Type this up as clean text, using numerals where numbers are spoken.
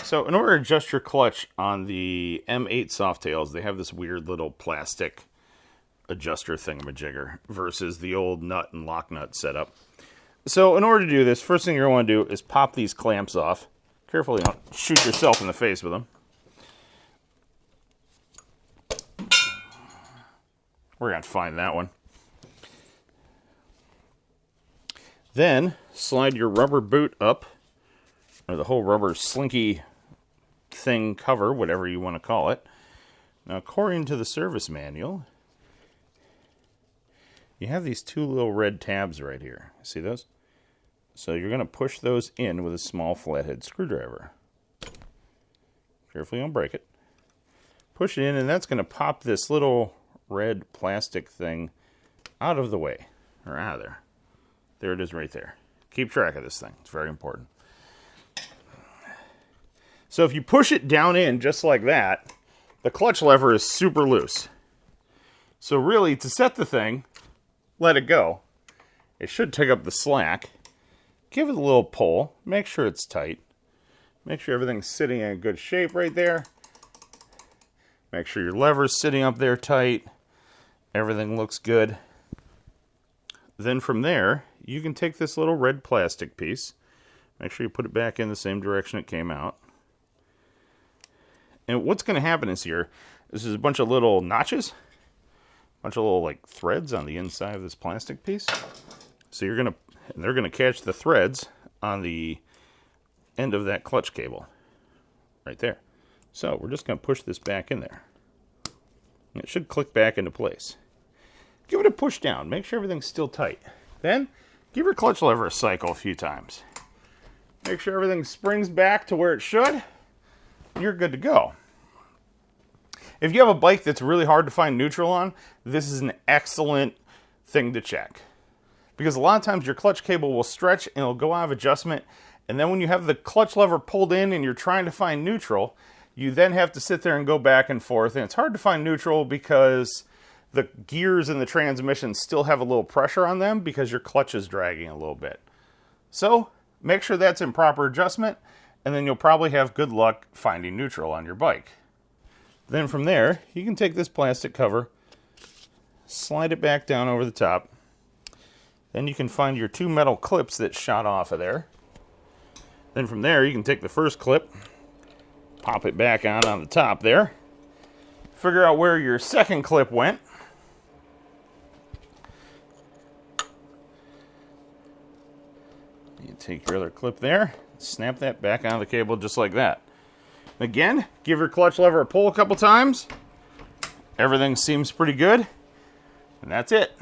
So in order to adjust your clutch on the M8 Softails, they have this weird little plastic adjuster thingamajigger versus the old nut and lock nut setup. So in order to do this, first thing you're going to want to do is pop these clamps off. Carefully, don't shoot yourself in the face with them. We're going to find that one. Then slide your rubber boot up, or the whole rubber slinky thing cover, whatever you want to call it. Now, according to the service manual, you have these two little red tabs right here. See those? So you're going to push those in with a small flathead screwdriver. Carefully, don't break it. Push it in, and that's going to pop this little red plastic thing out of the way, or out of there. There it is right there. Keep track of this thing. It's very important. So if you push it down in just like that, the clutch lever is super loose. So really, to set the thing, let it go. It should take up the slack. Give it a little pull. Make sure it's tight. Make sure everything's sitting in a good shape right there. Make sure your lever's sitting up there tight. Everything looks good. Then from there, you can take this little red plastic piece. Make sure you put it back in the same direction it came out. And what's going to happen is this is a bunch of little notches. A bunch of little like threads on the inside of this plastic piece. So they're going to catch the threads on the end of that clutch cable. Right there. So we're just going to push this back in there. And it should click back into place. Give it a push down. Make sure everything's still tight. Then, give your clutch lever a cycle a few times. Make sure everything springs back to where it should. And you're good to go. If you have a bike that's really hard to find neutral on, this is an excellent thing to check. Because a lot of times your clutch cable will stretch and it'll go out of adjustment. And then when you have the clutch lever pulled in and you're trying to find neutral, you then have to sit there and go back and forth. And it's hard to find neutral because the gears in the transmission still have a little pressure on them because your clutch is dragging a little bit. So make sure that's in proper adjustment, and then you'll probably have good luck finding neutral on your bike. Then from there, you can take this plastic cover, slide it back down over the top. Then you can find your two metal clips that shot off of there. Then from there, you can take the first clip, pop it back on the top there. Figure out where your second clip went. You take your other clip there, snap that back onto the cable just like that. Again, give your clutch lever a pull a couple times. Everything seems pretty good. And that's it.